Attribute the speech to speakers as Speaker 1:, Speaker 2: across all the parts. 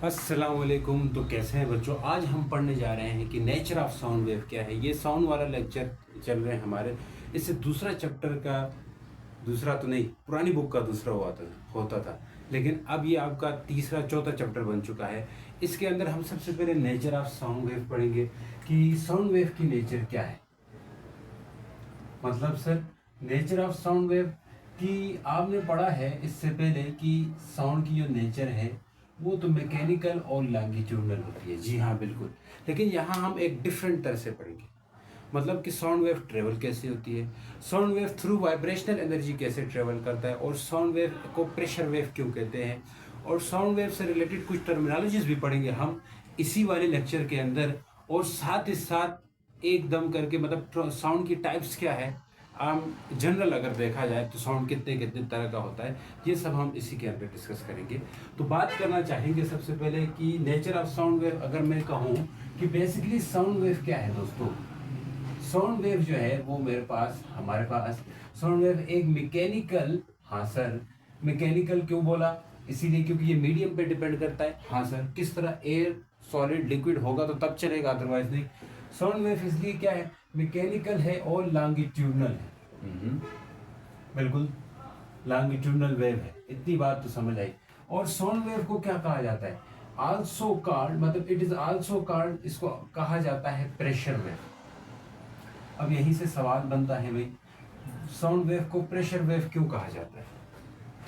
Speaker 1: अस्सलाम वालेकुम। तो कैसे हैं बच्चों? आज हम पढ़ने जा रहे हैं कि नेचर ऑफ साउंड वेव क्या है। ये साउंड वाला लेक्चर चल रहे हैं हमारे। इससे दूसरा चैप्टर का, दूसरा तो नहीं, पुरानी बुक का दूसरा होता था, लेकिन अब ये आपका तीसरा चौथा चैप्टर बन चुका है। इसके अंदर हम सबसे पहले नेचर ऑफ साउंड वेव पढ़ेंगे कि साउंड वेव की नेचर क्या है। मतलब sir, nature of sound wave कि आपने पढ़ा है इससे पहले कि साउंड की जो नेचर है वो तो मैकेनिकल और लॉन्गिट्यूडनल होती है। जी हाँ, बिल्कुल। लेकिन यहाँ हम एक डिफरेंट तरह से पढ़ेंगे। मतलब कि साउंड वेव ट्रेवल कैसे होती है, sound wave through vibrational energy कैसे ट्रेवल करता है, और साउंड वेव को प्रेशर वेव क्यों कहते हैं, और साउंड वेव से रिलेटेड कुछ टर्मिनोलॉजीज भी पढ़ेंगे हम इसी वाले लेक्चर के अंदर। और साथ ही साथ एकदम करके मतलब साउंड की टाइप्स क्या है, आम जनरल अगर देखा जाए तो साउंड कितने कितने तरह का होता है, ये सब हम इसी के अंदर डिस्कस करेंगे। तो बात करना चाहेंगे सबसे पहले कि नेचर ऑफ साउंड वेव अगर मैं कहूँ कि बेसिकली साउंड वेव क्या है दोस्तों। साउंड वेव जो है वो हमारे पास साउंड वेव एक मैकेनिकल, हाँ सर मैकेनिकल क्यों बोला, इसीलिए क्योंकि ये मीडियम पे डिपेंड करता है। हाँ सर, किस तरह, एयर सॉलिड लिक्विड होगा तो तब चलेगा, अदरवाइज नहीं। साउंड वेव इसलिए क्या है, मैकेनिकल है और लॉन्गिट्यूडनल है। बिल्कुल, लॉन्गिट्यूडनल वेव है, इतनी बात तो समझ आई। और साउंड वेव को क्या कहा जाता है, आल्सो कॉल्ड, मतलब इट इज आल्सो कॉल्ड, इसको कहा जाता है प्रेशर वेव। अब यहीं से सवाल बनता है भाई, साउंड वेव को प्रेशर वेव क्यों कहा जाता है?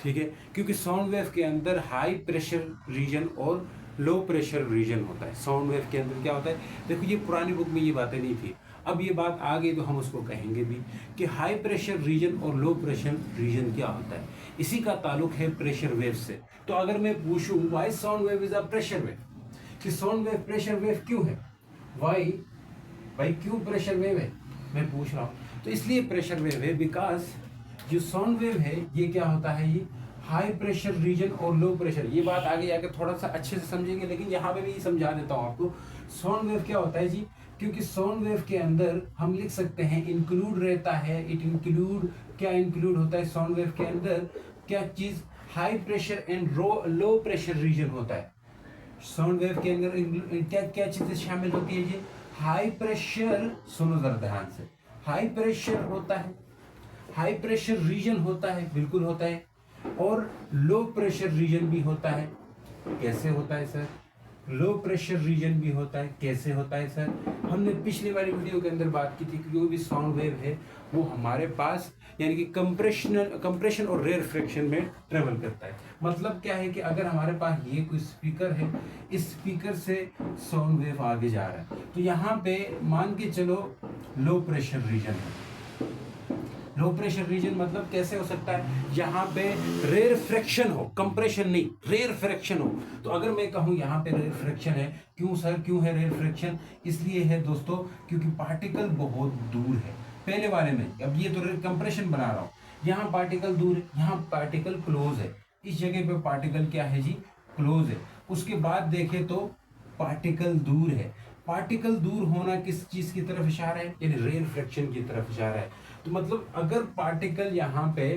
Speaker 1: ठीक है, क्योंकि साउंड वेव के अंदर हाई प्रेशर रीजन और लो प्रेशर रीजन होता है। साउंड वेव के अंदर क्या होता है, देखो ये पुरानी बुक में ये बातें नहीं थी, अब ये बात आ गई तो हम उसको कहेंगे भी कि हाई प्रेशर रीजन और लो प्रेशर रीजन क्या होता है, इसी का ताल्लुक है प्रेशर वेव से। तो अगर मैं पूछूं why sound wave is a pressure wave, कि साउंड वेव प्रेशर वेव क्यों है, व्हाई, भाई क्यों प्रेशर वेव है, मैं पूछ रहा हूँ। तो इसलिए प्रेशर वेव है बिकॉज जो साउंड वेव है ये क्या होता है, ये हाई प्रेशर रीजन और लो प्रेशर, ये बात आगे जाकर थोड़ा सा अच्छे से समझेंगे, लेकिन यहाँ पे भी समझा देता हूँ आपको। साउंड वेव क्या होता है जी, क्योंकि साउंड वेव के अंदर हम लिख सकते हैं इंक्लूड रहता है, इट इंक्लूड, क्या इंक्लूड होता है साउंड वेव के अंदर, क्या चीज, high pressure and low pressure reason होता है। साउंड वेव के अंदर क्या क्या चीजें शामिल होती है जी, हाई प्रेशर, सुनो जरा ध्यान से, हाई प्रेशर होता है, हाई प्रेशर रीजन होता है, बिल्कुल होता है, और लो प्रेशर रीजन भी होता है। कैसे होता है सर, लो प्रेशर रीजन भी होता है, कैसे होता है सर, हमने पिछली वाली वीडियो के अंदर बात की थी कि जो भी साउंड वेव है वो हमारे पास यानी कि कंप्रेशन और रेयरफेक्शन में ट्रेवल करता है। मतलब क्या है कि अगर हमारे पास ये कोई स्पीकर है, इस स्पीकर से साउंड वेव आगे जा रहा है, तो यहाँ पे मान के चलो लो प्रेशर रीजन है। लो प्रेशर रीजन मतलब कैसे हो सकता है, यहाँ पे रेयर फ्रैक्शन हो, कंप्रेशन नहीं, रेयर फ्रैक्शन हो। तो अगर मैं कहूँ यहाँ पे रेयर फ्रैक्शन है, क्यों सर, क्यों है रेयर फ्रैक्शन, इसलिए है दोस्तों क्योंकि पार्टिकल बहुत दूर है। पहले वाले में, अब ये तो कंप्रेशन बना रहा हूँ, यहाँ पार्टिकल दूर है, यहाँ पार्टिकल क्लोज है, इस जगह पे पार्टिकल क्या है जी, क्लोज है। उसके बाद देखें तो पार्टिकल दूर है। पार्टिकल दूर होना किस चीज की तरफ इशारा है, यानी रेयर फ्रैक्शन की तरफ इशारा है। तो मतलब अगर पार्टिकल यहाँ पे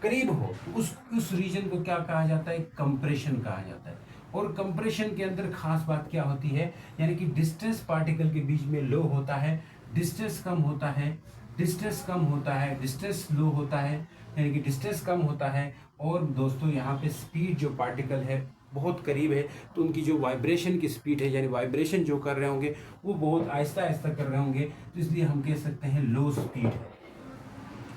Speaker 1: करीब हो तो उस रीजन को क्या कहा जाता है, कंप्रेशन कहा जाता है। और कंप्रेशन के अंदर खास बात क्या होती है, यानी कि डिस्टेंस पार्टिकल के बीच में लो होता है, डिस्टेंस कम होता है, डिस्टेंस कम होता है, डिस्टेंस लो होता है, यानी कि डिस्टेंस कम होता है। और दोस्तों यहाँ पे स्पीड जो पार्टिकल है बहुत करीब है, तो उनकी जो वाइब्रेशन की स्पीड है, यानी वाइब्रेशन जो कर रहे होंगे वो बहुत आहिस्ता आहिस्ता कर रहे होंगे, तो इसलिए हम कह सकते हैं लो स्पीड है,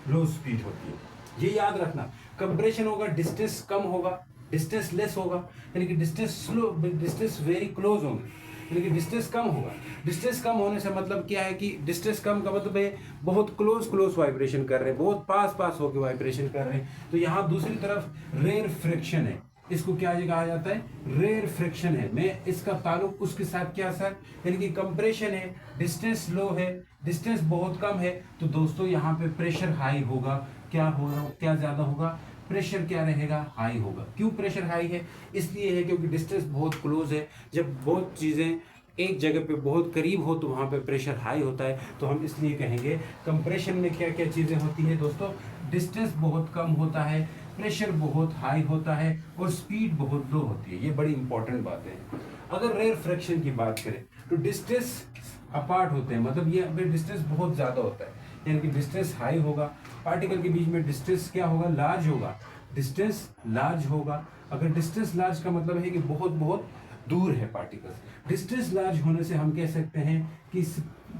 Speaker 1: लो स्पीड होती है। ये याद रखना, कंप्रेशन होगा, डिस्टेंस कम होगा, डिस्टेंस लेस होगा, यानी कि distance slow, distance very close होंगे, यानी कि डिस्टेंस कम होगा। डिस्टेंस कम होने से मतलब क्या है कि डिस्टेंस कम का मतलब है बहुत क्लोज क्लोज वाइब्रेशन कर रहे हैं, बहुत पास पास होकर वाइब्रेशन कर रहे हैं। तो यहाँ दूसरी तरफ रेयर फ्रैक्शन है, इसको क्या कहा जाता है, रेयर फ्रैक्शन है। मैं इसका ताल्लुक उसके साथ क्या सर, यानी कि कंप्रेशन है, डिस्टेंस लो है, डिस्टेंस बहुत कम है, तो दोस्तों यहाँ पे प्रेशर हाई होगा। क्या होगा, क्या ज्यादा होगा, प्रेशर क्या रहेगा, हाई होगा। क्यों प्रेशर हाई है, इसलिए है क्योंकि डिस्टेंस बहुत क्लोज है। जब बहुत चीजें एक जगह पे बहुत करीब हो तो वहां पे प्रेशर हाई होता है। तो हम इसलिए कहेंगे कंप्रेशन में क्या क्या चीजें होती है दोस्तों, डिस्टेंस बहुत कम होता है, प्रेशर बहुत हाई होता है और स्पीड बहुत लो होती है। ये बड़ी इंपॉर्टेंट बात है। अगर रेयर फ्रैक्शन की बात करें तो डिस्टेंस अपार्ट होते हैं, मतलब ये अभी डिस्टेंस बहुत ज़्यादा होता है, यानी कि डिस्टेंस हाई होगा, पार्टिकल के बीच में डिस्टेंस क्या होगा, लार्ज होगा, डिस्टेंस लार्ज होगा। अगर डिस्टेंस लार्ज का मतलब है कि बहुत बहुत दूर है पार्टिकल्स। डिस्टेंस लार्ज होने से हम कह सकते हैं कि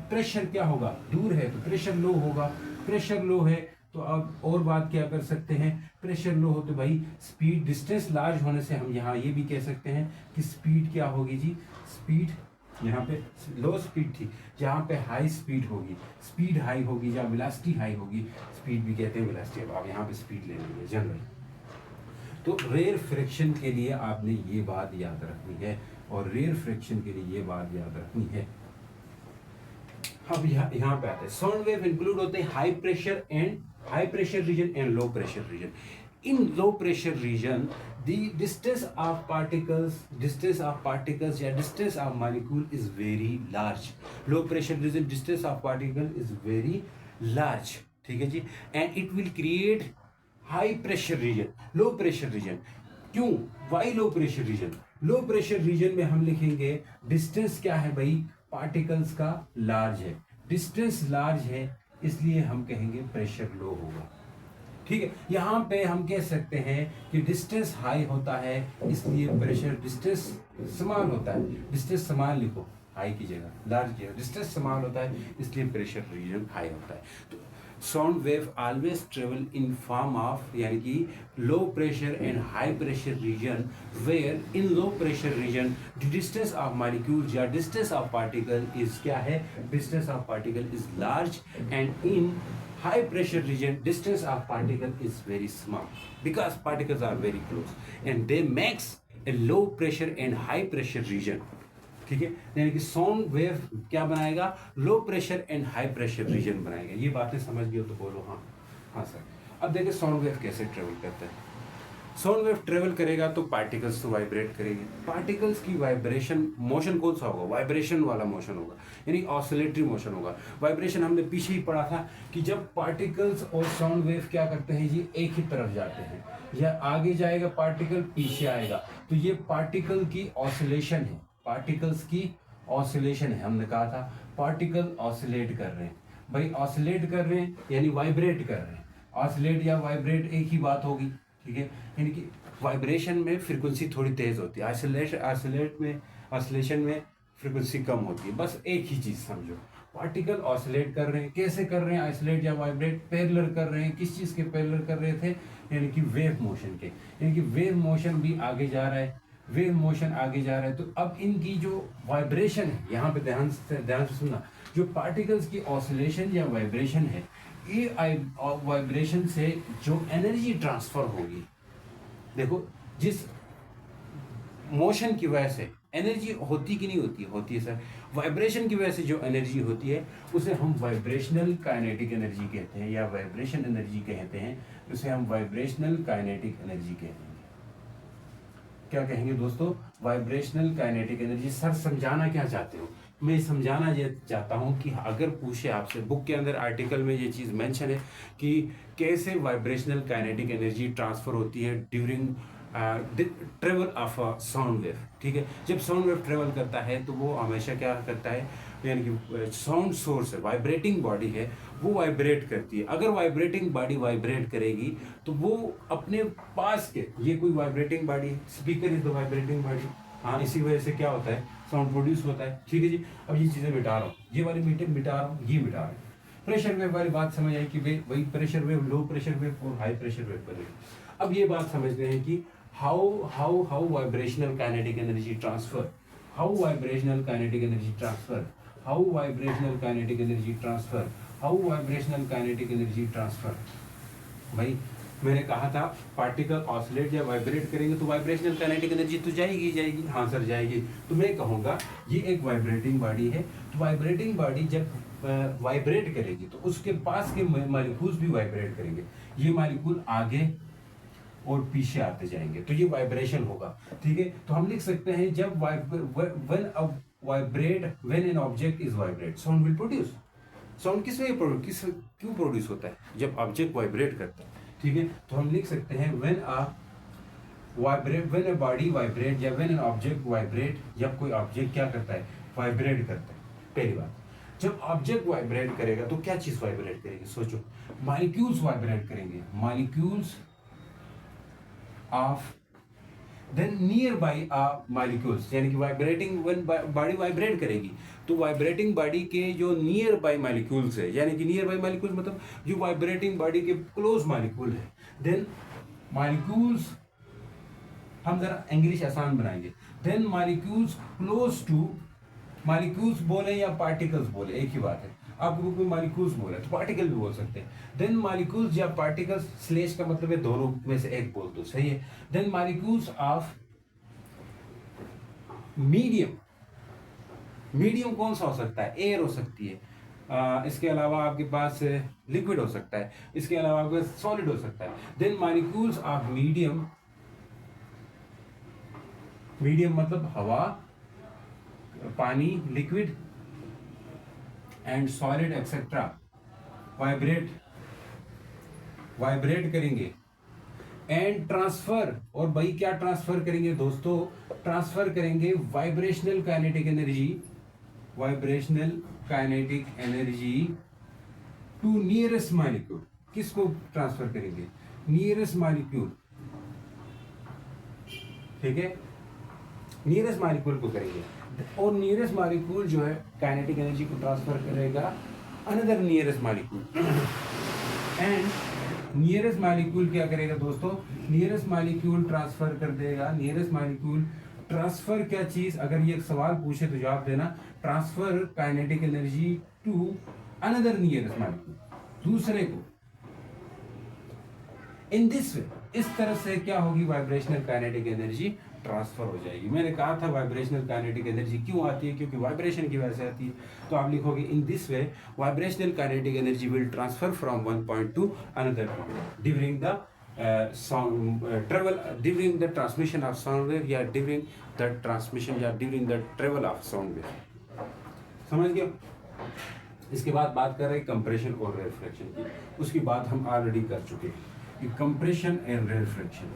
Speaker 1: प्रेशर क्या होगा, दूर है तो प्रेशर लो होगा। प्रेशर लो है तो अब और बात क्या कर सकते हैं, प्रेशर लो हो तो भाई स्पीड, डिस्टेंस लार्ज होने से हम यहाँ ये भी कह सकते हैं कि स्पीड क्या होगी जी, स्पीड यहाँ पे लो स्पीड थी, जहाँ पे हाई स्पीड होगी, स्पीड हाई होगी, जहाँ वेलोसिटी हाई होगी, स्पीड भी कहते हैं वेलोसिटी। अब आप यहाँ पे स्पीड ले लेंगे जनरल। तो रेयर फ्रैक्शन के लिए आपने ये बात याद रखनी है, और रेयर फ्रैक्शन के लिए ये बात याद रखनी है। अब यहाँ पे आते हैं, साउंड वेव इंक्लूड होते हैं high pressure reason and low pressure reason. In low pressure reason the distance of particles या distance of molecule is very large. Low pressure region distance of particle is very large, ठीक है जी, and it will create high pressure region, low pressure region। क्यों, why low pressure region? Low pressure reason में हम लिखेंगे distance क्या है भाई, particles का लार्ज है, डिस्टेंस लार्ज है, इसलिए हम कहेंगे प्रेशर लो होगा। ठीक है, यहाँ पे हम कह सकते हैं कि डिस्टेंस हाई होता है इसलिए प्रेशर, डिस्टेंस समान होता है, डिस्टेंस समान लिखो, हाई की जगह लार्ज की जगह, डिस्टेंस समान होता है इसलिए प्रेशर रीजन हाई होता है। तो sound wave always travel in form of, यानी कि low pressure and high pressure region, where in low pressure region the distance of molecule या डिस्टेंस ऑफ पार्टिकल इज क्या है, distance of particle is large, and in high pressure region distance of particle is very small because particles are very close and they makes a low pressure and high pressure region। ठीक है, यानी कि sound wave क्या बनाएगा, लो pressure and high pressure reason बनाएगा। ये बातें समझ गए हो तो बोलो हाँ। हाँ सर। अब देखिए साउंड वेव कैसे ट्रेवल करता है। साउंड वेव ट्रेवल करेगा तो पार्टिकल्स तो वाइब्रेट करेंगे, पार्टिकल्स की वाइब्रेशन मोशन कौन सा होगा, वाइब्रेशन वाला मोशन होगा, यानी ऑसिलेटरी मोशन होगा। वाइब्रेशन हमने पीछे ही पढ़ा था कि जब पार्टिकल्स और साउंड वेव क्या करते हैं जी, एक ही तरफ जाते हैं, या आगे जाएगा पार्टिकल, पीछे आएगा, तो ये पार्टिकल की ऑसिलेशन है, पार्टिकल्स की ऑसिलेशन है। हमने कहा था पार्टिकल ऑसिलेट कर रहे हैं, भाई ऑसिलेट कर रहे हैं यानी वाइब्रेट कर रहे हैं, ऑसिलेट या वाइब्रेट एक ही बात होगी। ठीक है, यानी कि वाइब्रेशन में फ्रीक्वेंसी थोड़ी तेज होती है, ऑसिलेशन में फ्रीक्वेंसी कम होती है, बस एक ही चीज समझो, पार्टिकल ऑसिलेट कर रहे हैं, कैसे कर रहे हैं, आइसोलेट या वाइब्रेट, पैरेलल कर रहे हैं, किस चीज के पैरेलल कर रहे थे, यानी कि वेव मोशन के, यानी कि वेव मोशन भी आगे जा रहा है, वेव मोशन आगे जा रहा है। तो अब इनकी जो वाइब्रेशन है, यहाँ पे ध्यान से सुनना, जो पार्टिकल्स की ऑसिलेशन या वाइब्रेशन है, ये वाइब्रेशन से जो एनर्जी ट्रांसफर होगी, देखो जिस मोशन की वजह से एनर्जी होती कि नहीं होती, होती है सर, वाइब्रेशन की वजह से जो एनर्जी होती है उसे हम वाइब्रेशनल काइनेटिक एनर्जी कहते हैं, या वाइब्रेशन एनर्जी कहते हैं, उसे हम वाइब्रेशनल काइनेटिक एनर्जी कहते हैं। क्या कहेंगे दोस्तों, वाइब्रेशनल काइनेटिक एनर्जी। सर समझाना क्या चाहते हो, मैं समझाना ये चाहता हूँ कि अगर पूछे आपसे, बुक के अंदर आर्टिकल में ये चीज़ मेंशन है कि कैसे वाइब्रेशनल काइनेटिक एनर्जी ट्रांसफर होती है during travel of a sound wave. ठीक है, जब साउंड वेव ट्रेवल करता है तो वो हमेशा क्या करता है, यानी कि साउंड सोर्स है, वाइब्रेटिंग बॉडी है, वो वाइब्रेट करती है। अगर वाइब्रेटिंग बॉडी वाइब्रेट करेगी तो वो अपने पास के, ये कोई vibrating body, speaker is the vibrating body, हाँ, इसी वजह से क्या होता है, साउंड प्रोड्यूस होता है। ठीक है जी, अब ये चीज़ें मिटा रहा हूँ, ये वाली मीटिंग मिटा रहा हूँ, ये मिटा रहा हूँ। प्रेशर वेव वाली बात समझ आई कि वही pressure wave, low pressure wave और हाई प्रेशर वेव बनेगी। अब ये बात समझ गए हैं कि how vibrational kinetic energy transfer, how vibrational kinetic energy transfer, how vibrational kinetic energy transfer, how vibrational kinetic energy transfer. भाई मैंने कहा था पार्टिकल ऑसिलेट या वाइब्रेट करेंगे तो वाइब्रेशनल काइनेटिक एनर्जी तो जाएगी जाएगी, हाँ सर जाएगी। तो मैं कहूँगा ये एक वाइब्रेटिंग बॉडी है, तो वाइब्रेटिंग बॉडी जब वाइब्रेट करेगी तो उसके पास के मॉलिक्यूल्स भी वाइब्रेट करेंगे, ये मॉलिक्यूल आगे और पीछे आते जाएंगे, तो ये वाइब्रेशन होगा। ठीक है, तो हम लिख सकते हैं जब when an object is vibrate sound will produce. Sound क्यों प्रोड्यूस होता है, जब ऑब्जेक्ट वाइब्रेट करता है, ठीक है, तो हम लिख सकते हैं व्हेन अ बॉडी वाइब्रेट या व्हेन एन ऑब्जेक्ट वाइब्रेट, जब कोई ऑब्जेक्ट क्या करता है, वाइब्रेट करता है। पहली बात, जब ऑब्जेक्ट वाइब्रेट करेगा तो क्या चीज वाइब्रेट करेगी, सोचो, मॉलिक्यूल्स वाइब्रेट करेंगे, molecules of then nearby molecules, यानी कि वाइब्रेटिंग व्हेन बॉडी वाइब्रेट करेगी तो वाइब्रेटिंग बॉडी के जो नियर बाई मॉलिक्यूल्स है, यानी कि नियर बाई मॉलिक्यूल्स मतलब जो वाइब्रेटिंग बॉडी के क्लोज मॉलिक्यूल है, देन मॉलिक्यूल्स, हम जरा इंग्लिश आसान बनाएंगे, then molecules close to, molecules बोले या पार्टिकल्स बोले एक ही बात है, आपको कोई मॉलिक्यूल्स बोले तो पार्टिकल भी बोल सकते हैं, देन मॉलिक्यूल्स या पार्टिकल्स, स्लेश का मतलब है दोनों में से एक बोल दो, सही है, then molecules of medium, medium कौन सा हो सकता है, एयर हो सकती है, इसके अलावा आपके पास लिक्विड हो सकता है, इसके अलावा आपके पास सॉलिड हो सकता है, then molecules of medium, medium मतलब हवा, पानी, liquid and solid etcetera, vibrate करेंगे एंड ट्रांसफर, और भाई क्या ट्रांसफर करेंगे दोस्तों, ट्रांसफर करेंगे vibrational kinetic energy to nearest molecule, किसको ट्रांसफर करेंगे, नियरेस्ट मॉलिक्यूल, ठीक है, नियरेस्ट मॉलिक्यूल को करेंगे, और नियरेस्ट मॉलिक्यूल जो है काइनेटिक एनर्जी को ट्रांसफर करेगा another nearest molecule, and nearest molecule क्या करेगा दोस्तों, नियरेस्ट मॉलिक्यूल ट्रांसफर कर देगा, नियरेस्ट मॉलिक्यूल ट्रांसफर क्या चीज, अगर ये एक सवाल पूछे तो जवाब देना, transfer kinetic energy to another nearest molecule, दूसरे को, इन दिस वे, इस तरह से क्या होगी, वाइब्रेशनल काइनेटिक एनर्जी ट्रांसफर हो जाएगी। मैंने कहा था वाइब्रेशनल काइनेटिक एनर्जी क्यों आती है, क्योंकि वाइब्रेशन की वजह से आती है, तो आप लिखोगे in this way vibrational kinetic energy will transfer from one point two another point during the during the transmission of sound wave, या ड्यूरिंग द ट्रांसमिशन या during the travel of sound wave, समझ गए। इसके बाद बात कर रहे हैं कंप्रेशन और रिफ्लेक्शन की, उसकी बात हम ऑलरेडी कर चुके हैं कि कंप्रेशन एंड रिफ्लेक्शन।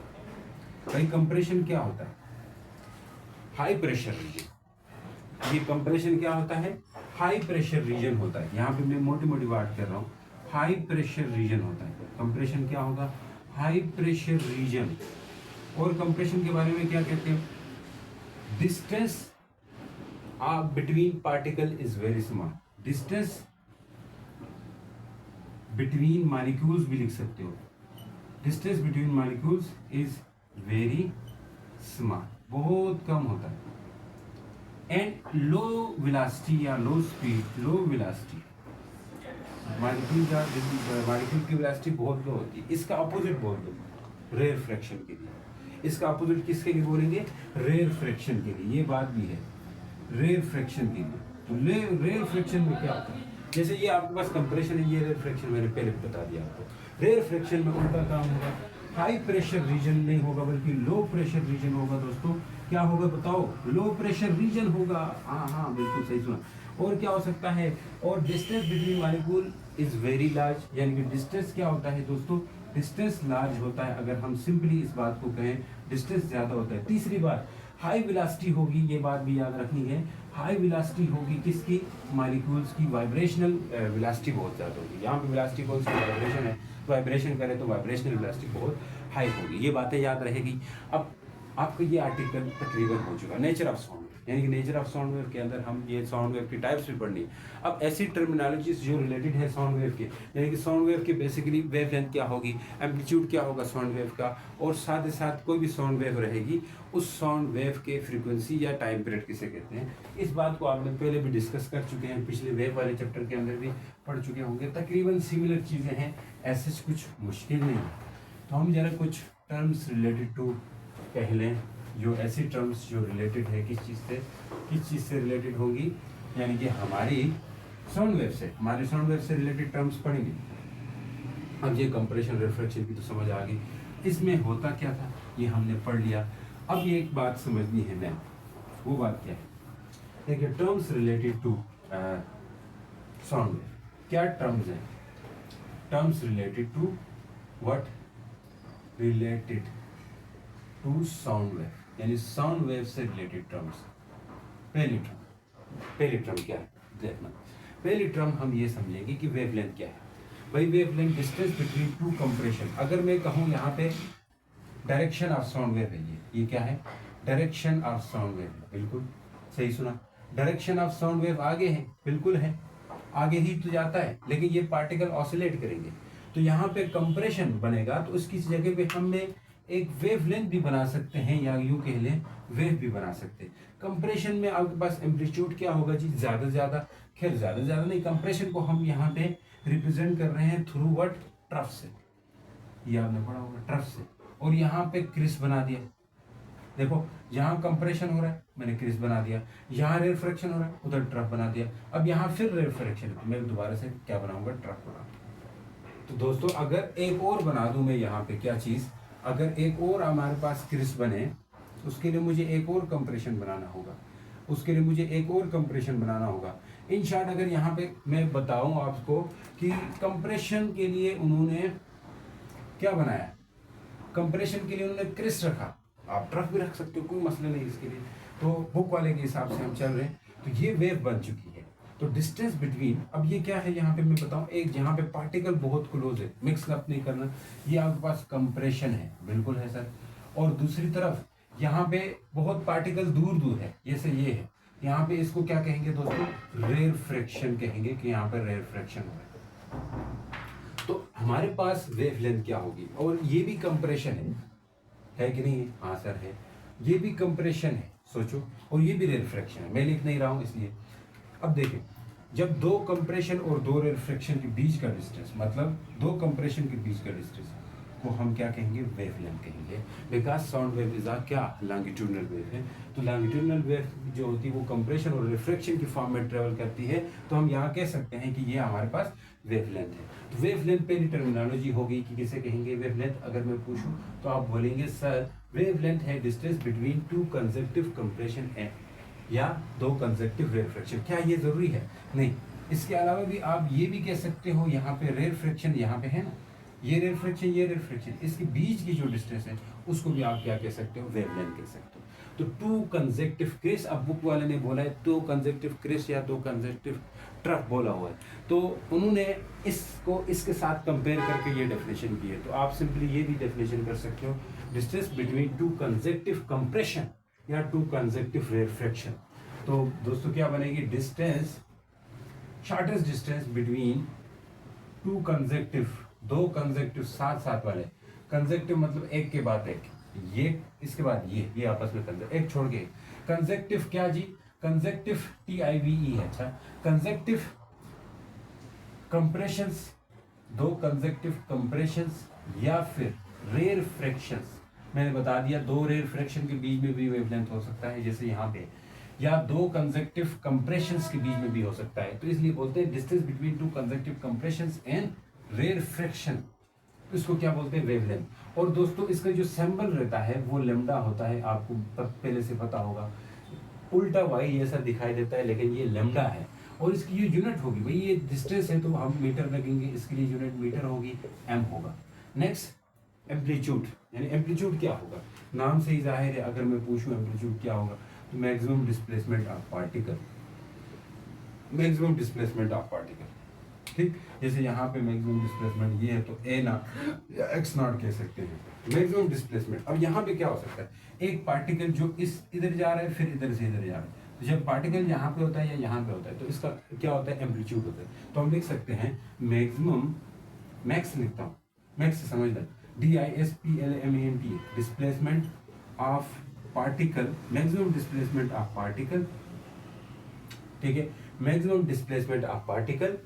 Speaker 1: भाई कंप्रेशन क्या होता है, हाई प्रेशर रीजन, ये कंप्रेशन क्या होता है, हाई प्रेशर रीजन होता है, यहाँ पे मैं मोटी मोटी बात कर रहा हूँ, हाई प्रेशर रीजन होता है, कंप्रेशन क्या होगा, हाई प्रेशर रीजन। और कंप्रेशन के बारे में क्या कहते हैं, distance between particle is very small, distance between molecules भी लिख सकते हो, distance between molecules is very small, बहुत कम होता है, एंड लो वेलोसिटी या लो स्पीड, लो वेलोसिटी, मॉलिक्यूल की वेलोसिटी बहुत लो होती है, इसका अपोजिट बोल दो रेयर फ्रैक्शन के लिए, इसका अपोजिट किसके लिए बोलेंगे, रेयर फ्रैक्शन के लिए, ये बात भी है रेयर फ्रैक्शन के लिए। तो रेयर फ्रैक्शन में क्या होता है, जैसे ये आपके पास कंप्रेशन है, ये रेयर फ्रैक्शन मैंने पहले बता दिया आपको, रेयर फ्रैक्शन में उनका काम होगा, हाई प्रेशर रीजन नहीं होगा बल्कि लो प्रेशर रीजन होगा दोस्तों, क्या होगा बताओ, लो प्रेशर रीजन होगा, हाँ बिल्कुल सही सुना। और क्या हो सकता है, और distance between molecule is very large, यानी कि डिस्टेंस क्या होता है दोस्तों, डिस्टेंस लार्ज होता है, अगर हम सिंपली इस बात को कहें डिस्टेंस ज्यादा होता है। तीसरी बात हाई वेलोसिटी होगी, ये बात भी याद रखनी है, हाई वेलोसिटी होगी किसकी, मॉलिक्यूल्स की, वाइब्रेशनल वेलोसिटी बहुत ज़्यादा होगी, यहाँ पे वेलोसिटी कौन सी, वाइब्रेशन है, वाइब्रेशन करे तो वाइब्रेशनल वेलोसिटी बहुत हाई होगी, ये बातें याद रहेगी। अब आपको ये आर्टिकल तकरीबन हो चुका, नेचर ऑफ साउंड, यानी कि नेचर ऑफ साउंड वेव के अंदर हम ये साउंड वेव की टाइप्स भी पढ़नी है। अब ऐसी टर्मिनोलॉजीज जो रिलेटेड है साउंड वेव के, यानी कि साउंड वेव की बेसिकली वेव लेंथ क्या होगी, एम्पलीट्यूड क्या होगा साउंड वेव का, और साथ ही साथ कोई भी साउंड वेव रहेगी उस साउंड वेव के फ्रीक्वेंसी या टाइम पीरियड किसे कहते हैं, इस बात को आपने पहले भी डिस्कस कर चुके हैं, पिछले वेव वाले चैप्टर के अंदर भी पढ़ चुके होंगे, तकरीबन सिमिलर चीज़ें हैं, ऐसे कुछ मुश्किल नहीं है। तो हम जरा कुछ टर्म्स रिलेटेड टू कह लें, जो ऐसी टर्म्स जो रिलेटेड है किस चीज़ से रिलेटेड होगी, यानी कि हमारी साउंड वेव से, हमारे साउंड वेव से रिलेटेड टर्म्स पढ़ेंगे। अब ये कंप्रेशन रिफ्लेक्शन की तो समझ आ गई, इसमें होता क्या था ये हमने पढ़ लिया। अब ये एक बात समझनी है मैम, वो बात क्या है, देखिए terms related to sound wave, क्या टर्म्स हैं, terms related to what related to sound wave, यानी साउंड वेव से रिलेटेड टर्म्स। पहली टर्म क्या है देखना। पहली टर्म हम ये समझेंगे कि वेवलेंथ क्या है। भाई wavelength distance between to compression. अगर मैं कहूँ यहाँ पे डायरेक्शन ऑफ साउंड वेव है, ये क्या है, डायरेक्शन ऑफ साउंड वेव, बिल्कुल सही सुना। डायरेक्शन ऑफ साउंड वेव आगे है, बिल्कुल है, आगे ही तो जाता है, लेकिन ये पार्टिकल ऑसिलेट करेंगे तो यहाँ पे कंप्रेशन बनेगा, तो उसकी जगह पे हमने एक वेवलेंथ भी बना सकते हैं, या यूं कह लें वेव भी बना सकते हैं। कंप्रेशन में आपके पास एम्पलीट्यूड क्या होगा जी, ज्यादा से ज्यादा, खैर ज्यादा से ज्यादा नहीं, कंप्रेशन को हम यहाँ पे रिप्रेजेंट कर रहे हैं थ्रू व्हाट, ट्रफ से, ये आपने पढ़ा होगा, ट्रफ से। और यहाँ पे क्रिस बना दिया, देखो यहाँ कंप्रेशन हो रहा है, मैंने क्रिस बना दिया, यहाँ रेफ्रैक्शन हो रहा है, उधर ट्रफ बना दिया, अब यहाँ फिर रेफ्रैक्शन, मैं दोबारा से क्या बनाऊंगा, ट्रफ बनाऊंगा। तो दोस्तों अगर एक और बना दूं मैं यहाँ पे क्या चीज, अगर एक और हमारे पास क्रिस बने, उसके लिए मुझे एक और कंप्रेशन बनाना होगा, उसके लिए मुझे एक और कंप्रेशन बनाना होगा। इन शॉर्ट अगर यहाँ पे मैं बताऊं आपको कि कंप्रेशन के लिए उन्होंने क्या बनाया, कंप्रेशन के लिए उन्होंने क्रिस रखा, आप ट्रफ भी रख सकते हो, कोई मसला नहीं इसके लिए। तो बुक वाले के हिसाब से हम चल रहे हैं, तो ये वेव बन चुकी है। तो डिस्टेंस बिटवीन, अब ये क्या है यहाँ पे मैं बताऊं, एक जहाँ पे पार्टिकल बहुत क्लोज है, मिक्स अप नहीं करना, ये आपके पास कंप्रेशन है, बिल्कुल है सर। और दूसरी तरफ यहाँ पे बहुत पार्टिकल दूर दूर है, जैसे ये है, यहाँ पे इसको क्या कहेंगे दोस्तों, रेरफ्रैक्शन कहेंगे, कि यहाँ पे रेरफ्रैक्शन हो रहा है। तो हमारे पास वेवलेंथ क्या होगी, और ये भी कंप्रेशन है कि नहीं, हाँ सर है, ये भी कंप्रेशन है, सोचो, और ये भी रेरफ्रैक्शन है, मैं लिख नहीं रहा हूं इसलिए। अब देखें, जब दो कंप्रेशन और दो रेरफ्रैक्शन के बीच का डिस्टेंस, मतलब दो कंप्रेशन के बीच का डिस्टेंस को हम क्या कहेंगे, वेवलेंथ कहेंगे, बिकॉज साउंड वेव इज क्या, लॉन्गिट्यूडनल वेव है। तो लॉन्गिट्यूडनल वेव जो होती है वो कंप्रेशन और रिफ्रैक्शन की फॉर्म में ट्रेवल करती है, तो हम यहाँ कह सकते हैं कि ये हमारे पास वेवलेंथ है। तो वेवलेंथ पहली टर्मिनोलॉजी होगी कि किसे कहेंगे वेवलेंथ। अगर मैं पूछूं तो आप बोलेंगे सर वेवलेंथ है distance between two consecutive compression या दो कंसेक्टिव रेरफ्रैक्शन। क्या ये जरूरी है? नहीं, इसके अलावा भी आप ये भी कह सकते हो, यहाँ पे रेरफ्रैक्शन यहाँ पे है ना, ये रेरफ्रैक्शन, ये रेरफ्रैक्शन, इसके बीच की जो डिस्टेंस है उसको भी आप क्या कह सकते हो, वेवलेंथ कह सकते हो। तो टू कंसेक्टिव क्रिस, अब बुक वाले ने बोला है दो कंसेक्टिव क्रिस या दो कंसेक्टिव ट्रफ बोला हुआ है, तो उन्होंने इसको इसके साथ कंपेयर करके ये डेफिनेशन की है। तो आप सिंपली ये भी डेफिनेशन कर सकते हो, distance between two consecutive compression या टू कंसेक्टिव रेरफ्रैक्शन। तो दोस्तों क्या बनेगी, distance, shortest distance between two consecutive, दो कंसेक्टिव साथ साथ वाले, कंसेक्टिव मतलब एक के बाद एक, ये इसके बाद ये आपस में कंसेक्टिव, एक छोड़ के कंसेक्टिव क्या जी, कंसेक्टिव TIVE है, अच्छा, कंसेक्टिव कंप्रेशंस, दो कंसेक्टिव कंप्रेशंस या फिर रेरफ्रैक्शंस। मैंने बता दिया दो रेरफ्रैक्शन के बीच में भी वेवलेंथ हो सकता है, जैसे यहाँ पे, या दो कंसेक्टिव कंप्रेशंस के बीच में भी हो सकता है। तो इसलिए बोलते हैं distance between two consecutive compressions and rarefaction, इसको क्या बोलते हैं, वेवलेंथ। और दोस्तों इसका जो सिंबल रहता है वो लेमडा होता है, आपको पहले से पता होगा, उल्टा वाई जैसा दिखाई देता है, लेकिन ये लेमडा है। और इसकी जो यूनिट होगी, भाई ये डिस्टेंस है तो हम मीटर लगेंगे, इसके लिए यूनिट मीटर होगी, m होगा। नेक्स्ट एम्पलीट्यूड, यानी एम्पलीट्यूड क्या होगा, नाम से ही जाहिर है, अगर मैं पूछूं एम्पलीट्यूड क्या होगा, तो maximum displacement of particle, maximum displacement of particle, ठीक। जैसे यहाँ पे मैक्सिमम डिस्प्लेसमेंट ये है तो a नॉट या x नॉट कह सकते हैं, मैक्सिमम डिस्प्लेसमेंट। अब यहाँ पे क्या हो सकता है, एक पार्टिकल जो इस इधर जा रहा है, फिर इधर से इधर जा रहा है, तो जब पार्टिकल यहाँ पे होता है या यहाँ पे होता है तो इसका क्या होता है, एम्पलीट्यूड होता है। तो हम लिख सकते हैं मैक्सिमम, मैक्स लिखता हूँ, मैक्स समझना, DISPLEMENT, displacement of particle, maximum displacement of particle, ठीक है, maximum displacement of particle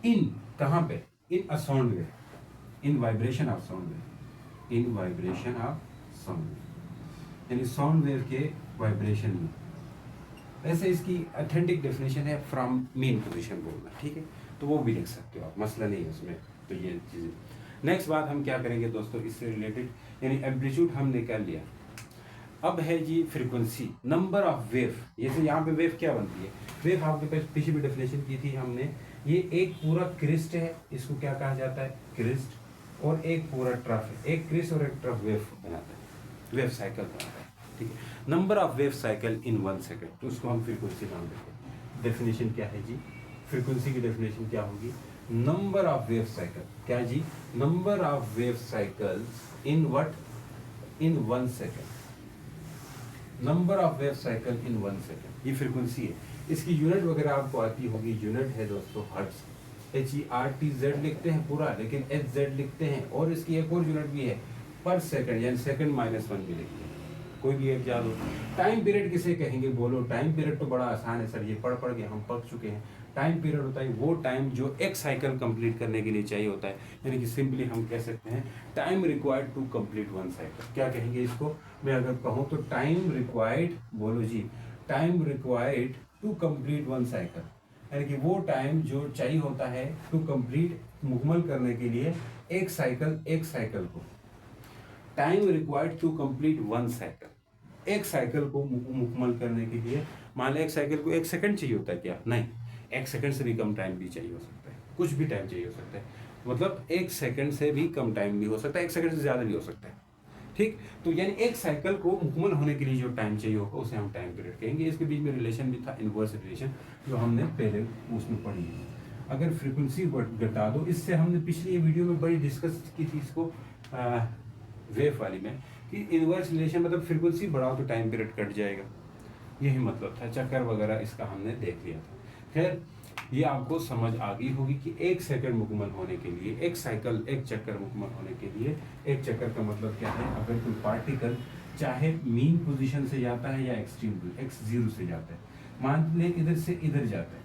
Speaker 1: in, कहाँ पे, in a sound wave, in vibration of sound wave, in vibration of sound wave, यानी साउंड वेव के vibration में। वैसे इसकी ऑथेंटिक डेफिनेशन है फ्रॉम मेन पोजीशन बोलना, ठीक है, तो वो भी लिख सकते हो आप, मसला नहीं है उसमें। तो ये चीज़ें, नेक्स्ट बात हम क्या करेंगे दोस्तों इससे रिलेटेड, यानी एम्पलीट्यूड हमने कर लिया, अब है जी फ्रीक्वेंसी, नंबर ऑफ वेव। जैसे यहाँ पे वेव क्या बनती है, वेव आपके पास पीछे भी डेफिनेशन की थी हमने, ये एक पूरा क्रिस्ट है, इसको क्या कहा जाता है, क्रिस्ट, और एक पूरा ट्रफ, एक क्रिस और एक ट्रफ वेव बनाता है, वेव साइकिल बनाता है, ठीक है। Number of wave cycle in 1 second, तो उसको हम फ्रीक्वेंसी नाम देते हैं। डेफिनेशन क्या है जी, फ्रीक्वेंसी की डेफिनेशन क्या होगी, नंबर ऑफ वेव साइकिल, क्या जी, number of wave cycles in what, in 1 second, number of wave cycle in 1 second, ये फ्रीक्वेंसी है। इसकी यूनिट वगैरह आपको आती होगी, यूनिट है दोस्तों हर्ट्ज, HERTZ लिखते हैं पूरा, लेकिन HZ लिखते हैं, और इसकी एक और यूनिट भी है पर सेकंड, यानी सेकंड माइनस 1 भी लिखते हैं, कोई भी एक याद हो। टाइम पीरियड किसे कहेंगे बोलो, टाइम पीरियड तो बड़ा आसान है सर, ये पढ़ के हम पढ़ चुके हैं। टाइम पीरियड होता है वो टाइम जो एक साइकिल कंप्लीट करने के लिए चाहिए होता है, यानी कि सिंपली हम कह सकते हैं time required to complete 1 cycle. क्या कहेंगे इसको, मैं अगर कहूँ तो टाइम रिक्वायर्ड, बोलो जी, time required to complete 1 cycle, यानी कि वो टाइम जो चाहिए होता है टू कंप्लीट, मुकम्मल करने के लिए एक साइकिल को, time required to complete 1 cycle, एक साइकिल को मुकम्मल करने के लिए। मान लें एक साइकिल को 1 सेकंड चाहिए होता है, क्या नहीं, 1 सेकंड से भी कम टाइम भी चाहिए हो सकता है, कुछ भी टाइम चाहिए हो सकता है, मतलब 1 सेकंड से भी कम टाइम भी हो सकता है, 1 सेकंड से ज़्यादा भी हो सकता है, ठीक। तो यानी एक साइकिल को मुकम्मल होने के लिए जो टाइम चाहिए होगा उसे हम टाइम पीरियड कहेंगे। इसके बीच में रिलेशन भी था, इनवर्स रिलेशन, जो हमने पहले उसमें पढ़ी है। अगर फ्रीक्वेंसी घटा दो, इससे हमने पिछली वीडियो में बड़ी डिस्कस की थी इसको, वेव वाली में, कि इनवर्स रिलेशन मतलब फ्रीक्वेंसी बढ़ाओ तो टाइम पीरियड कट जाएगा, यही मतलब था। चक्कर वगैरह इसका हमने देख लिया था। खैर ये आपको समझ आ गई होगी कि 1 सेकंड मुकम्मल होने के लिए, एक साइकिल, एक चक्कर मुकम्मल होने के लिए, एक चक्कर का मतलब क्या है, अगर कोई पार्टिकल चाहे मीन पोजीशन से जाता है या एक्सट्रीम x0 से जाता है, मान लें इधर से इधर जाता है,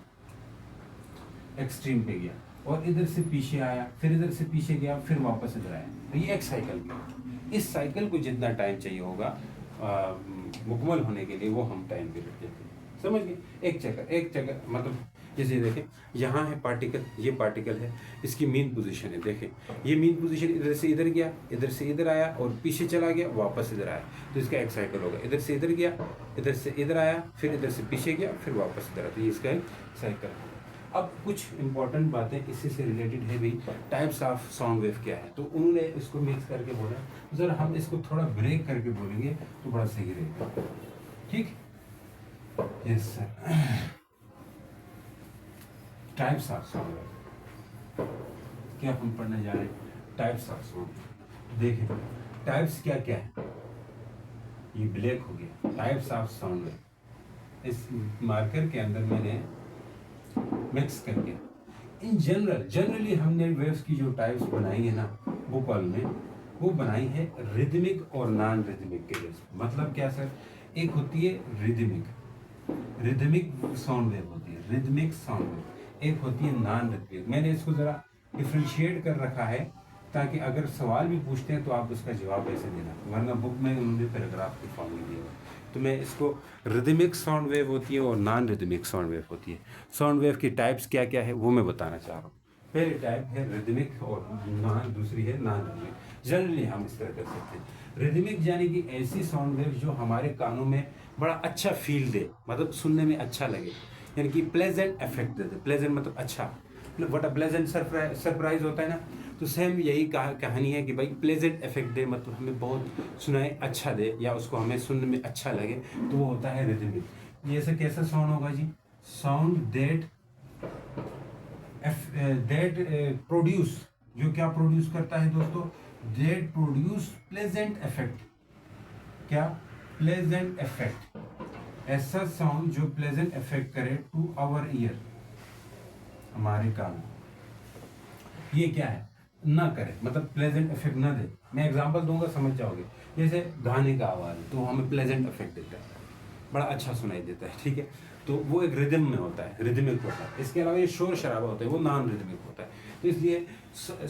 Speaker 1: एक्सट्रीम पे गया और इधर से पीछे आया, फिर इधर से पीछे गया, फिर वापस इधर आया, तो ये एक साइकिल गया। इस साइकिल को जितना टाइम चाहिए होगा मुकम्मल होने के लिए, वो हम टाइम पीरियड कहते हैं, समझ गए। एक चक्कर मतलब जैसे देखें, यहाँ है पार्टिकल, ये पार्टिकल है, इसकी मीन पोजीशन है, देखें ये मीन पोजीशन इधर से इधर गया, इधर से इधर आया और पीछे चला गया, वापस इधर आया, तो इसका एक साइकिल होगा। इधर से इधर गया, इधर से इधर आया, फिर इधर से पीछे गया, फिर वापस इधर आया, तो ये इसका एक साइकिल होगा। अब कुछ इंपॉर्टेंट बातें इसी से रिलेटेड है भी, टाइप्स ऑफ साउंड वेव क्या है, तो उन्होंने इसको मिक्स करके बोला, जरा हम इसको थोड़ा ब्रेक करके बोलेंगे तो बड़ा सही रहेगा, ठीक। Yes sir, types of sound wave, क्या हम पढ़ने जा रहे हैं, टाइप्स ऑफ साउंड। देखें टाइप्स क्या क्या है, ये ब्लैक हो गया, टाइप्स ऑफ साउंड वेव इस मार्कर के अंदर मैंने मिक्स करके, इन जनरली हमने वेव्स की जो टाइप्स बनाई है ना बुक वाल में, वो बनाई है रिदमिक और नॉन रिदमिक के बेस। मतलब क्या सर, एक होती है रिदमिक साउंड वेव होती है, रिदमिक साउंड वेव, एक होती है नॉन रिदमिक। मैंने इसको जरा डिफ्रेंशिएट कर रखा है ताकि अगर सवाल भी पूछते हैं तो आप उसका जवाब ऐसे देना, वरना बुक में उन्होंने पैराग्राफ की फॉर्म में दिया हुआ। तो मैं इसको रिदमिक साउंड वेव होती है और नॉन रिदमिक साउंड वेव होती है। साउंड वेव की टाइप्स क्या क्या है वो मैं बताना चाह रहा हूँ। पहली टाइप है रिदमिक और दूसरी है नॉन रिदमिक। जनरली हम इस तरह कर सकते हैं। रिदमिक यानी कि ऐसी साउंड वेव जो हमारे कानों में बड़ा अच्छा फील दे, मतलब सुनने में अच्छा लगे, यानी कि प्लेजेंट इफेक्ट दे दे। प्लेजेंट मतलब अच्छा, व्हाट अ प्लेजेंट सरप्राइज होता है ना, तो सेम यही कहानी है कि भाई प्लेजेंट इफेक्ट दे, मतलब हमें बहुत सुनाए अच्छा दे या उसको हमें सुनने में अच्छा लगे, तो वो होता है रिदमिक। ये ऐसा कैसा साउंड होगा जी, साउंड दैट प्रोड्यूस, जो क्या प्रोड्यूस करता है दोस्तों, दैट प्रोड्यूस प्लेजेंट इफेक्ट। क्या, प्लेजेंट इफेक्ट, ऐसा साउंड जो प्लेजेंट इफेक्ट करे टू आवर ईयर, हमारे कान। ये क्या है, ना करे, मतलब प्लेजेंट इफेक्ट ना दे। मैं एग्जांपल दूंगा समझ जाओगे। जैसे गाने का आवाज तो हमें प्लेजेंट इफेक्ट देता है, बड़ा अच्छा सुनाई देता है, ठीक है, तो वो एक रिदम में होता है, रिदमिक होता है। इसके अलावा ये शोर शराबा होता है, वो नॉन रिदमिक होता है। तो इसलिए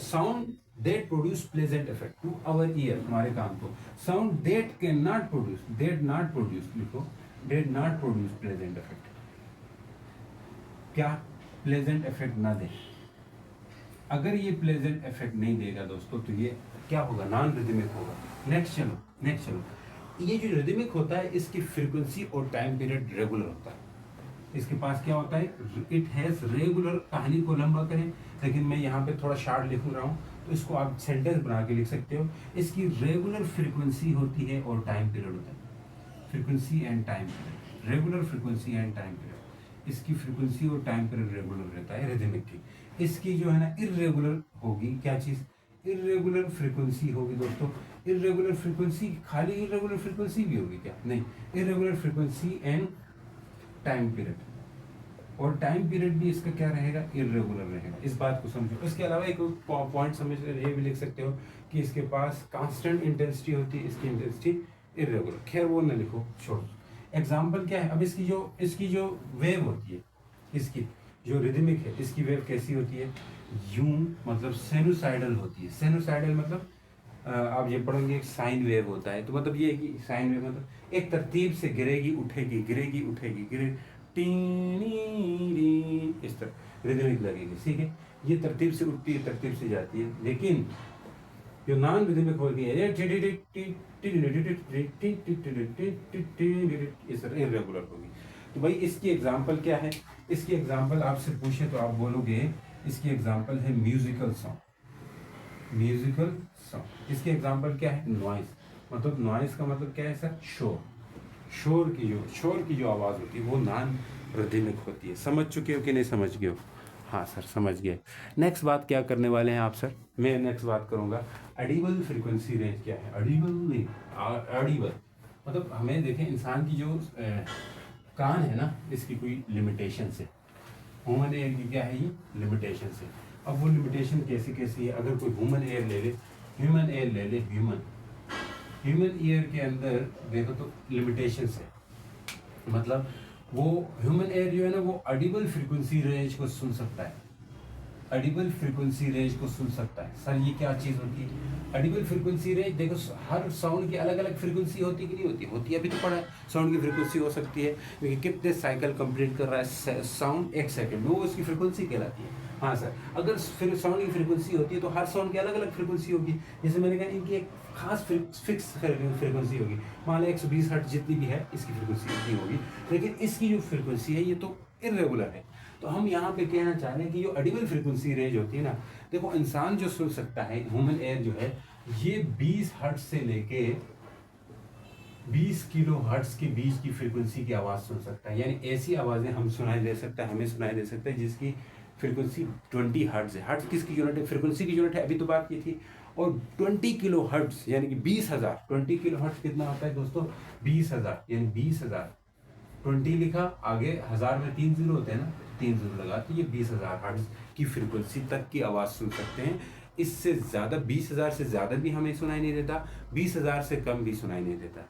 Speaker 1: sound that produce pleasant effect to our ear, हमारे कान को। Sound that can not produce, that not produce, लिखो, that not produce pleasant effect. क्या, प्लेजेंट इफेक्ट ना दे। अगर ये प्लेजेंट इफेक्ट नहीं देगा दोस्तों तो ये क्या होगा, नॉन रिदमिक होगा। नेक्स्ट चलो, ये जो रिदमिक होता है इसकी फ्रीक्वेंसी और टाइम पीरियड रेगुलर होता है। इसके पास क्या होता है, इट हैज रेगुलर। कहानी को लंबा करें, लेकिन मैं यहाँ पे थोड़ा शार्ट लिख रहा हूँ तो इसको आप सेंटेंस बना के लिख सकते हो। इसकी रेगुलर फ्रीक्वेंसी होती है और टाइम पीरियड होता है। Frequency and time period, regular frequency and time period. इसकी फ्रीक्वेंसी और टाइम पीरियड रेगुलर रहता है रिदमिक की। इसकी जो है ना इर्रेगुलर होगी, क्या चीज़, इर्रेगुलर फ्रीक्वेंसी होगी दोस्तों। इर्रेगुलर फ्रीक्वेंसी, खाली इर्रेगुलर फ्रीक्वेंसी भी होगी क्या, नहीं, irregular frequency and time period, और टाइम पीरियड भी इसका क्या रहेगा, इर्रेगुलर रहेगा। इस बात को समझो। इसके अलावा एक पॉइंट समझ ये भी लिख सकते हो कि इसके पास कांस्टेंट इंटेंसिटी होती है, इसकी इंटेंसिटी इर्रेगुलर। खैर वो ना लिखो, छोड़ो। एग्जाम्पल क्या है, अब इसकी जो वेव होती है, इसकी जो रिदमिक है, इसकी वेव कैसी होती है, यूं मतलब सेनुसाइडल होती है। सेनुसाइडल मतलब आप ये पढ़ेंगे एक साइन वेव होता है, तो मतलब ये है कि साइन वेव मतलब एक तरतीब से गिरेगी उठेगी, गिरेगी उठेगी, गिरे इस तरह रिदमिक लगेगी, ठीक है। ये तरतीब से उठती है, तरतीब से जाती है। लेकिन जो नॉन रिदमिक होगी इस तरह इर्रेगुलर होगी। तो भाई इसकी एग्जांपल क्या है, इसकी एग्जांपल आपसे पूछे तो आप बोलोगे इसकी एग्जांपल है म्यूजिकल सॉन्ग। म्यूजिकल सॉन्ग, इसकी एग्जांपल क्या है, नॉइज। मतलब नॉइज का मतलब क्या है सर, शोर। शोर की जो आवाज़ होती है वो नॉन रिदमिक होती है। समझ चुके हो कि नहीं समझ गए हो? हाँ सर समझ गए। नेक्स्ट बात क्या करने वाले हैं आप सर, मैं नेक्स्ट बात करूँगा ऑडिबल फ्रीक्वेंसी रेंज क्या है। ऑडिबल नहीं, ऑडिबल मतलब हमें देखें इंसान की जो कान है ना, इसकी कोई लिमिटेशन है। ह्यूमन एयर की क्या है, ये लिमिटेशन है। अब वो लिमिटेशन कैसी है, अगर कोई ह्यूमन एयर ले ले, ह्यूमन ईयर के अंदर देखो तो लिमिटेशंस है। मतलब वो ह्यूमन एयर जो है ना, वो ऑडिबल फ्रीक्वेंसी रेंज को सुन सकता है। ऑडिबल फ्रीक्वेंसी रेंज को सुन सकता है। सर ये क्या चीज़ होती है ऑडिबल फ्रीक्वेंसी रेंज? देखो हर साउंड की अलग अलग फ्रीक्वेंसी होती है कि नहीं होती, होती है। अभी तो पढ़ा है साउंड की फ्रीक्वेंसी हो सकती है कि कितने साइकिल कंप्लीट कर रहा है साउंड एक सेकंड में, वो उसकी फ्रीक्वेंसी कहलाती है। हाँ सर, अगर फिर साउंड की फ्रीक्वेंसी होती है तो हर साउंड की अलग अलग फ्रीक्वेंसी होगी। जैसे मैंने कहा इनकी एक खास फिक्स फ्रीक्वेंसी होगी, मान लो 120 हर्ट्ज जितनी भी है इसकी फ्रीक्वेंसी उतनी होगी। लेकिन इसकी जो फ्रीक्वेंसी है ये तो इर्रेगुलर है। तो हम यहाँ पे कहना चाह रहे हैं कि जो ऑडिबल फ्रीक्वेंसी रेंज होती है ना, देखो इंसान जो सुन सकता है, ह्यूमन एयर जो है, ये 20 हर्ट्ज से लेके 20 किलो हर्ट्ज के बीच की फ्रीक्वेंसी की आवाज़ सुन सकता है। यानी ऐसी आवाज़ें हम सुनाई दे सकता है, हमें सुनाई दे सकता है जिसकी फ्रीक्वेंसी 20 हर्ट्ज है। हर्ट्ज किसकी यूनिट है, फ्रीक्वेंसी की यूनिट है, अभी तो बात की थी। और 20 किलो हर्ट्ज यानी कि 20,000, 20 किलो हर्ट्ज कितना होता है दोस्तों, 20,000, यानी 20,000। 20 लिखा, आगे 1000 में 3 जीरो होते हैं ना, 3 जीरो लगा, तो ये 20,000 हर्ट्ज की फ्रीक्वेंसी तक की आवाज़ सुन सकते हैं। इससे ज़्यादा 20,000 से ज़्यादा भी हमें सुनाई नहीं देता, 20,000 से कम भी सुनाई नहीं देता।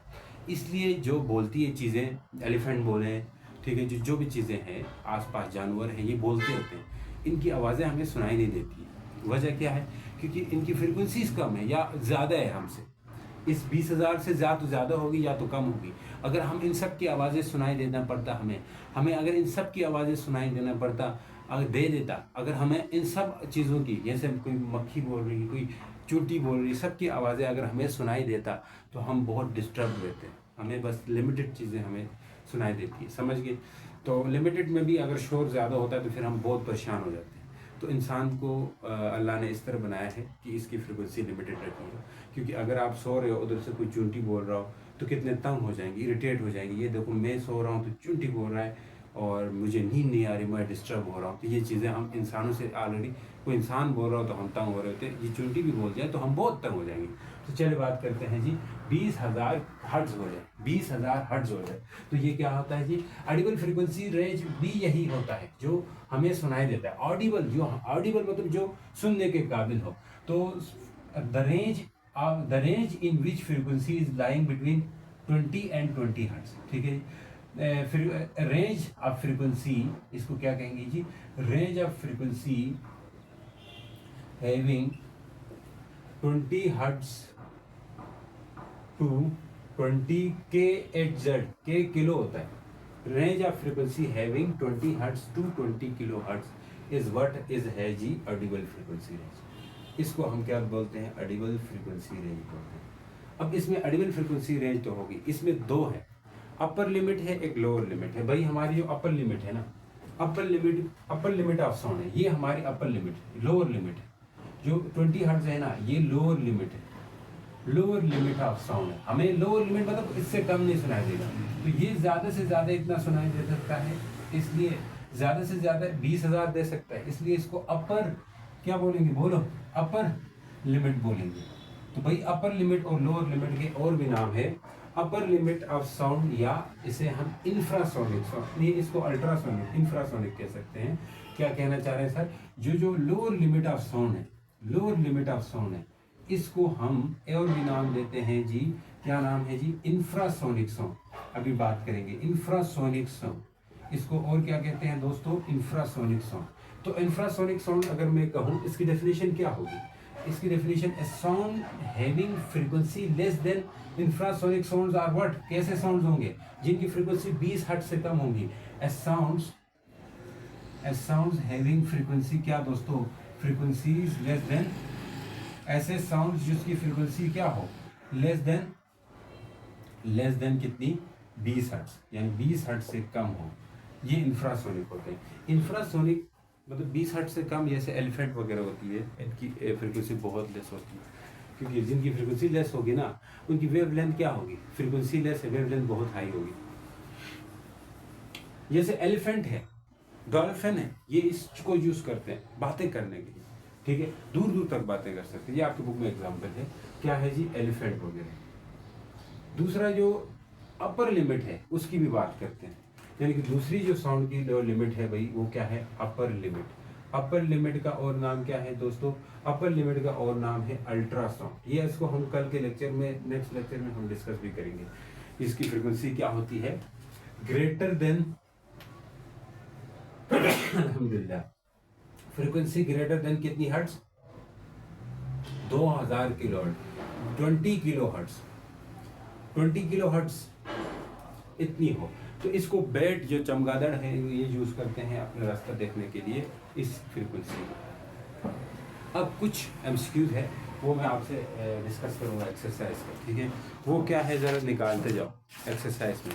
Speaker 1: इसलिए जो बोलती है चीज़ें, एलिफेंट बोले, ठीक है, जो भी चीज़ें हैं, आसपास जानवर हैं, ये बोलते होते हैं, इनकी आवाज़ें हमें सुनाई नहीं देती। वजह क्या है, क्योंकि इनकी फ्रीक्वेंसीज कम है या ज़्यादा है हमसे। इस 20,000 से ज़्यादा होगी या तो कम होगी। अगर हम इन सब की आवाज़ें सुनाई देना पड़ता हमें अगर इन सब की आवाज़ें सुनाई देना पड़ता, अगर दे देता, अगर हमें इन सब चीज़ों की, जैसे कोई मक्खी बोल रही, कोई चूंटी बोल रही, सब की आवाज़ें अगर हमें सुनाई देता तो हम बहुत डिस्टर्ब रहते। हमें बस लिमिटेड चीज़ें हमें सुनाई देती है, समझ गए। तो लिमिटेड में भी अगर शोर ज़्यादा होता है तो फिर हम बहुत परेशान हो जाते हैं। तो इंसान को अल्लाह ने इस तरह बनाया है कि इसकी फ्रीक्वेंसी लिमिटेड रखी है। क्योंकि अगर आप सो रहे हो, उधर से कोई चूंटी बोल रहा हो तो कितने तंग हो जाएंगे, इरिटेट हो जाएंगे। ये देखो मैं सो रहा हूँ तो चूंटी बोल रहा है और मुझे नींद नहीं आ रही, मैं डिस्टर्ब हो रहा हूँ। तो ये चीज़ें हम इंसानों से ऑलरेडी, कोई इंसान बोल रहा हो तो हम तंग हो रहे होते, ये चूंटी भी बोल जाए तो हम बहुत तंग हो जाएंगे। तो चलिए बात करते हैं जी, 20,000 हर्ट्ज हो जाए, 20,000 हर्ट्ज हो जाए तो ये क्या होता है जी, ऑडिबल फ्रीक्वेंसी रेंज भी यही होता है जो हमें सुनाई देता है। ऑडिबल मतलब जो सुनने के काबिल हो। तो the range in which frequency is lying between 20 and 20 hertz, ठीक है। फिर रेंज ऑफ फ्रीक्वेंसी, इसको क्या कहेंगे जी, range of frequency having 20 hertz to 20 kHz, के किलो होता है। Range of frequency having 20 hertz to 20 kilo hertz is what is है जी ऑडिबल फ्रीक्वेंसी रेंज। इसको हम क्या बोलते हैं, ऑडिबल फ्रीक्वेंसी रेंज बोलते हैं। अब इसमें ऑडिबल फ्रीक्वेंसी रेंज तो होगी, इसमें दो है, अपर लिमिट है, एक लोअर लिमिट है। भाई हमारी जो अपर लिमिट है ना, अपर लिमिट ऑफ साउंड है, ये हमारी अपर लिमिट है, लोअर लिमिट है। जो 20 हर्ट्ज है ना, ये लोअर लिमिट है, लोअर लिमिट ऑफ साउंड है। हमें लोअर लिमिट मतलब इससे कम नहीं सुनाई देगा, तो ये ज़्यादा से ज़्यादा इतना सुनाई दे सकता है, इसलिए ज़्यादा से ज़्यादा 20,000 दे सकता है, इसलिए इसको अपर क्या बोलेंगे, बोलो, अपर लिमिट बोलेंगे। तो भाई अपर लिमिट और लोअर लिमिट के और भी नाम है। अपर लिमिट ऑफ साउंड, या इसे हम इंफ्रासोनिक साउंड, ये इसको अल्ट्रासोनिक, इंफ्रासोनिक कह सकते हैं। क्या कहना चाह रहे हैं सर, जो लोअर लिमिट ऑफ साउंड है, लोअर लिमिट ऑफ साउंड है, इसको हम और भी नाम देते हैं जी, क्या नाम है जी, इंफ्रासोनिक साउंड। अभी बात करेंगे इंफ्रासोनिक साउंड, इसको और क्या कहते हैं दोस्तों, इंफ्रासोनिक साउंड। तो इंफ्रासोनिक साउंड अगर मैं कहूँ, इसकी डेफिनेशन क्या होगी, इसकी definition, a sound having frequency less than infrasonic sounds are what, कैसे साउंड्स होंगे, जिनकी फ्रीक्वेंसी 20 हर्ट्ज से कम होंगी। ए साउंड्स हैविंग फ्रीक्वेंसी, क्या दोस्तों, फ्रीक्वेंसीज लेस देन, ऐसे साउंड्स जिसकी फ्रीक्वेंसी क्या हो, लेस देन कितनी, 20 हर्ट्ज, यानी 20 हर्ट्ज से कम हो, ये इंफ्रासोनिक होते हैं। इंफ्रासोनिक मतलब 20 हर्ट्ज से कम, जैसे एलिफेंट वगैरह होती है, इनकी फ्रीक्वेंसी बहुत लेस होती है, क्योंकि जिनकी फ्रीक्वेंसी लेस होगी ना, उनकी वेवलेंथ क्या होगी, फ्रीक्वेंसी लेस है, वेवलेंथ बहुत हाई होगी। जैसे एलिफेंट है, डॉल्फिन है, ये इसको यूज करते हैं बातें करने के लिए, ठीक है, दूर दूर तक बातें कर सकते हैं। ये आपके बुक में एग्जाम्पल है, क्या है जी, एलिफेंट वगैरह। दूसरा जो अपर लिमिट है, उसकी भी बात करते हैं, यानी कि दूसरी जो साउंड की जो लिमिट है भाई, वो क्या है, अपर लिमिट। अपर लिमिट का और नाम क्या है दोस्तों, अपर लिमिट का और नाम है अल्ट्रासाउंड। ये इसको हम कल के लेक्चर में, नेक्स्ट लेक्चर में हम डिस्कस भी करेंगे। इसकी फ्रीक्वेंसी क्या होती है, ग्रेटर देन, अल्हम्दुलिल्लाह, फ्रीक्वेंसी ग्रेटर देन कितनी hertz, 2000 kilo hertz, 20 kilo hertz, 20 kilo hertz इतनी हो, तो इसको बैट जो चमगादड़ है ये यूज करते हैं अपना रास्ता देखने के लिए इस फ्रीक्वेंसी। अब कुछ एमसीक्यूज है, वो मैं आपसे डिस्कस करूंगा एक्सरसाइज का, ठीक है, वो क्या है जरा निकालते जाओ। एक्सरसाइज में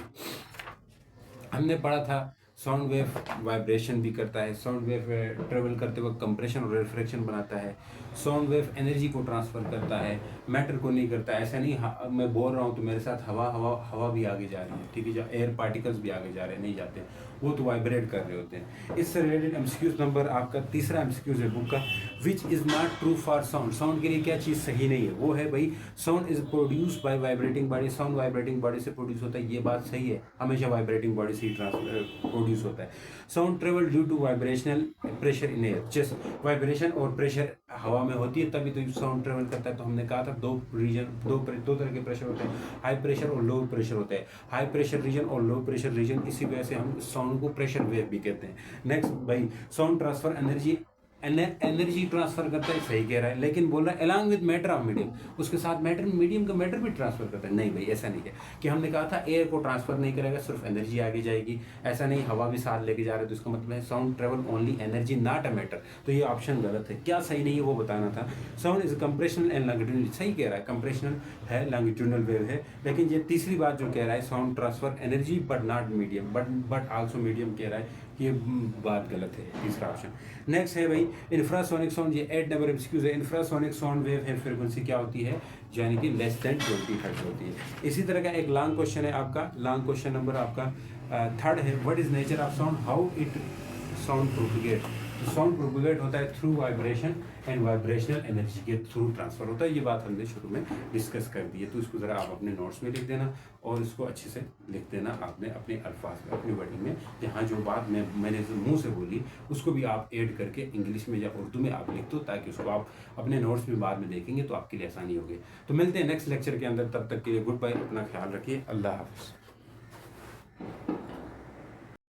Speaker 1: हमने पढ़ा था साउंड वेव वाइब्रेशन भी करता है, साउंड वेव ट्रेवल करते वक्त कंप्रेशन और रिफ्रैक्शन बनाता है, साउंड वेव एनर्जी को ट्रांसफर करता है, मैटर को नहीं करता है। ऐसा नहीं मैं बोल रहा हूँ तो मेरे साथ हवा भी आगे जा रही है, ठीक है, जो एयर पार्टिकल्स भी आगे जा रहे हैं, नहीं जाते, वो तो वाइब्रेट कर रहे होते हैं। इससे रिलेटेड एमसीक्यूज नंबर आपका तीसरा एमसीक्यूज है बुक का, which is not true for sound. Sound के लिए क्या चीज़ सही नहीं है, वो है भाई, sound is produce by vibrating body. Sound vibrating body से प्रोड्यूस होता है, ये बात सही है, हमेशा वाइब्रेटिंग बॉडी से ही प्रोड्यूस होता है। Sound travel due to vibrational pressure in air, जैसे वाइब्रेशन और प्रेशर हवा में होती है तभी तो साउंड ट्रेवल करता है। तो हमने कहा था दो तरह के प्रेशर होते हैं, हाई प्रेशर और लो प्रेशर होते हैं। हाई प्रेशर रीजन और लो प्रेशर रीजन, इसी वजह से हम साउंड को प्रेशर वेव भी कहते हैं। नेक्स्ट भाई, साउंड ट्रांसफर एनर्जी ट्रांसफर करता है, सही कह रहा है, लेकिन बोल रहा है along with matter of medium, उसके साथ मैटर, मीडियम का मैटर भी ट्रांसफर करता है। नहीं भाई, ऐसा नहीं है कि हमने कहा था एयर को ट्रांसफर नहीं करेगा, सिर्फ एनर्जी आगे जाएगी, ऐसा नहीं, हवा भी साथ लेके जा रहे हैं, तो इसका मतलब है sound travel only energy not a matter. तो ये ऑप्शन गलत है। क्या सही नहीं है वो बताना था। Sound is compressional and longitudinal, सही कह रहा है, कंप्रेशनल है, लॉन्गिट्यूडनल वेव है, लेकिन ये तीसरी बात जो कह रहा है sound transfer energy but not medium, but also medium कह रहा है, ये बात गलत है, तीसरा ऑप्शन। नेक्स्ट है भाई इंफ्रासोनिक साउंड, ये 8 नंबर एमसीक्यूज है। इंफ्रासोनिक साउंड वेव है, फ्रीक्वेंसी क्या होती है, यानी कि लेस देन 20 हर्ट्ज होती है। इसी तरह का एक लॉन्ग क्वेश्चन है आपका, लॉन्ग क्वेश्चन नंबर आपका थर्ड है, what is nature of sound, how it sound propagate. तो साउंड प्रोपिगेट होता है through vibration and vibrational energy के थ्रू ट्रांसफर होता है। ये बात हमने शुरू में डिस्कस कर दी है, तो इसको ज़रा आप अपने नोट्स में लिख देना और इसको अच्छे से लिख देना आपने अपने अल्फाज में, अपनी वर्डिंग में। यहाँ जो बात मैंने मुंह से बोली उसको भी आप ऐड करके इंग्लिश में या उर्दू में आप लिख दो, ताकि उसको आप अपने नोट्स में बाद में देखेंगे तो आपके लिए आसानी होगी। तो मिलते हैं नेक्स्ट लेक्चर के अंदर, तब तक के लिए गुड बाय, अपना ख्याल रखिए, अल्लाह हाफिज़।